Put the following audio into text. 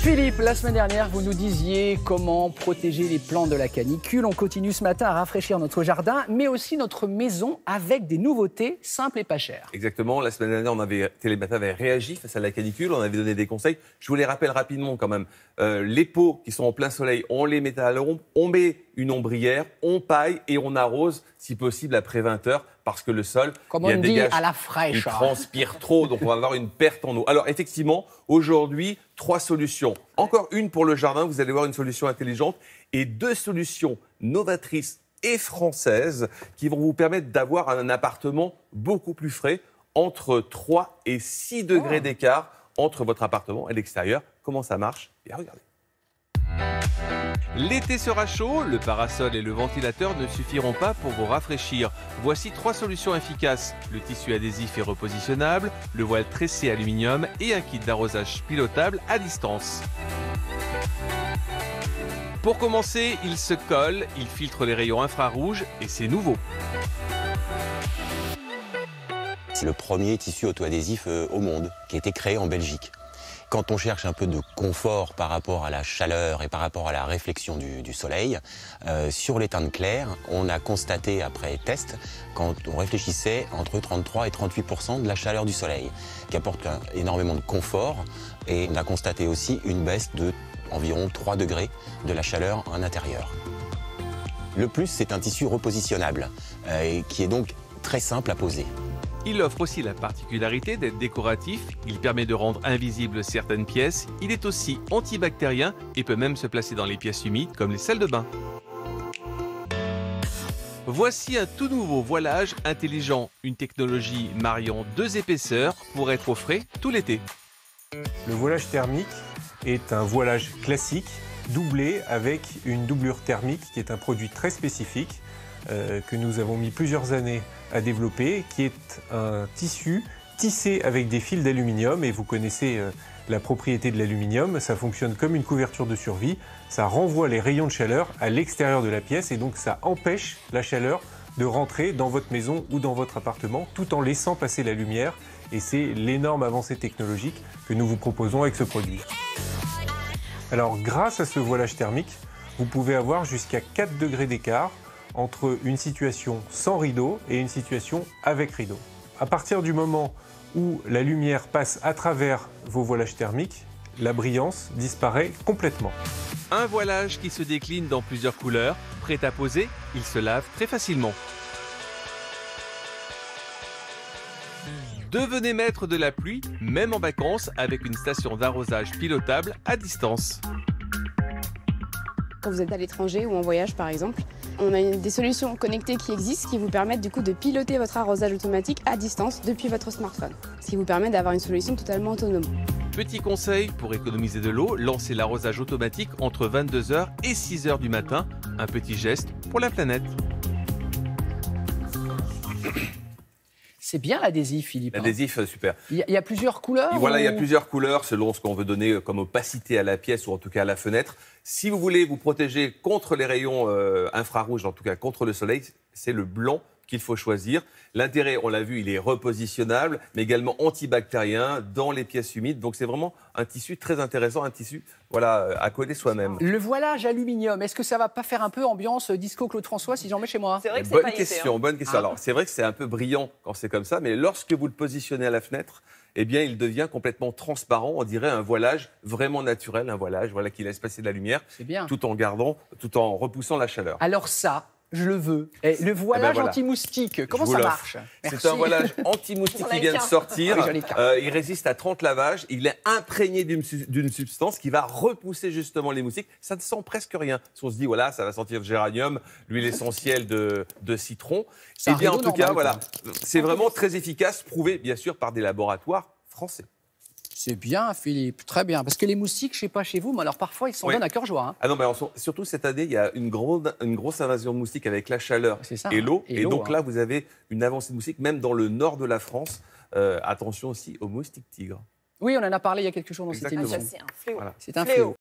Philippe, la semaine dernière, vous nous disiez comment protéger les plantes de la canicule. On continue ce matin à rafraîchir notre jardin, mais aussi notre maison avec des nouveautés simples et pas chères. Exactement. La semaine dernière, Télématin avait réagi face à la canicule. On avait donné des conseils. Je vous les rappelle rapidement quand même. Les pots qui sont en plein soleil, on les met à l'ombre. On met une ombrière, on paille et on arrose, si possible, après 20 heures. Parce que le sol, comme on dit, à la fraîche. Il transpire trop, donc on va avoir une perte en eau. Alors effectivement, aujourd'hui, 3 solutions. Encore une pour le jardin, vous allez voir une solution intelligente, et 2 solutions novatrices et françaises qui vont vous permettre d'avoir un appartement beaucoup plus frais, entre 3 et 6 degrés d'écart entre votre appartement et l'extérieur. Comment ça marche? Bien, regardez. L'été sera chaud, le parasol et le ventilateur ne suffiront pas pour vous rafraîchir. Voici 3 solutions efficaces. Le tissu adhésif et repositionnable, le voile tressé aluminium et un kit d'arrosage pilotable à distance. Pour commencer, il se colle, il filtre les rayons infrarouges et c'est nouveau. C'est le premier tissu auto-adhésif au monde qui a été créé en Belgique. Quand on cherche un peu de confort par rapport à la chaleur et par rapport à la réflexion du soleil, sur les teintes claires, on a constaté après test, quand on réfléchissait, entre 33 et 38% de la chaleur du soleil, qui apporte énormément de confort. Et on a constaté aussi une baisse de environ 3 degrés de la chaleur en intérieur. Le plus, c'est un tissu repositionnable, qui est donc très simple à poser. Il offre aussi la particularité d'être décoratif, il permet de rendre invisibles certaines pièces, il est aussi antibactérien et peut même se placer dans les pièces humides comme les salles de bain. Voici un tout nouveau voilage intelligent, une technologie mariant 2 épaisseurs pour être au frais tout l'été. Le voilage thermique est un voilage classique, doublé avec une doublure thermique qui est un produit très spécifique que nous avons mis plusieurs années à développer, qui est un tissu tissé avec des fils d'aluminium. Et vous connaissez la propriété de l'aluminium, ça fonctionne comme une couverture de survie, ça renvoie les rayons de chaleur à l'extérieur de la pièce et donc ça empêche la chaleur de rentrer dans votre maison ou dans votre appartement tout en laissant passer la lumière. Et c'est l'énorme avancée technologique que nous vous proposons avec ce produit. Alors grâce à ce voilage thermique, vous pouvez avoir jusqu'à 4 degrés d'écart entre une situation sans rideau et une situation avec rideau. À partir du moment où la lumière passe à travers vos voilages thermiques, la brillance disparaît complètement. Un voilage qui se décline dans plusieurs couleurs, prêt à poser, il se lave très facilement. Devenez maître de la pluie, même en vacances, avec une station d'arrosage pilotable à distance. Quand vous êtes à l'étranger ou en voyage par exemple, on a des solutions connectées qui existent qui vous permettent du coup de piloter votre arrosage automatique à distance depuis votre smartphone. Ce qui vous permet d'avoir une solution totalement autonome. Petit conseil pour économiser de l'eau, lancez l'arrosage automatique entre 22h et 6h du matin. Un petit geste pour la planète. C'est bien l'adhésif, Philippe. L'adhésif, super. Il y a plusieurs couleurs. Voilà, il y a plusieurs couleurs selon ce qu'on veut donner comme opacité à la pièce ou en tout cas à la fenêtre. Si vous voulez vous protéger contre les rayons infrarouges, en tout cas contre le soleil, c'est le blanc qu'il faut choisir. L'intérêt, on l'a vu, il est repositionnable, mais également antibactérien dans les pièces humides. Donc c'est vraiment un tissu très intéressant, un tissu à coller soi-même. Le voilage aluminium, est-ce que ça va pas faire un peu ambiance disco Claude François si j'en mets chez moi? C'est vrai que c'est Bonne pailleté, question, bonne question. Alors c'est vrai que c'est un peu brillant quand c'est comme ça, mais lorsque vous le positionnez à la fenêtre, eh bien, il devient complètement transparent. On dirait un voilage vraiment naturel, un voilage qui laisse passer de la lumière, tout en repoussant la chaleur. Alors ça, je le veux. Et le voilage anti-moustique, comment ça marche? C'est un voilage anti-moustique qui vient de sortir. Il résiste à 30 lavages. Il est imprégné d'une substance qui va repousser justement les moustiques. Ça ne sent presque rien. Si on se dit, voilà, ça va sentir le géranium, l'huile essentielle de citron. Eh bien, en tout cas, voilà, c'est vraiment très efficace, prouvé bien sûr par des laboratoires français. C'est bien, Philippe, très bien. Parce que les moustiques, je ne sais pas chez vous, mais alors parfois, ils s'en donnent à cœur joie. Hein. Ah non, mais surtout cette année, il y a une grosse invasion de moustiques avec la chaleur et l'eau. Et donc là, vous avez une avancée de moustiques, même dans le nord de la France. Attention aussi aux moustiques tigres. Oui, on en a parlé il y a quelques jours dans cette émission. C'est un fléau. Voilà. C'est un fléau.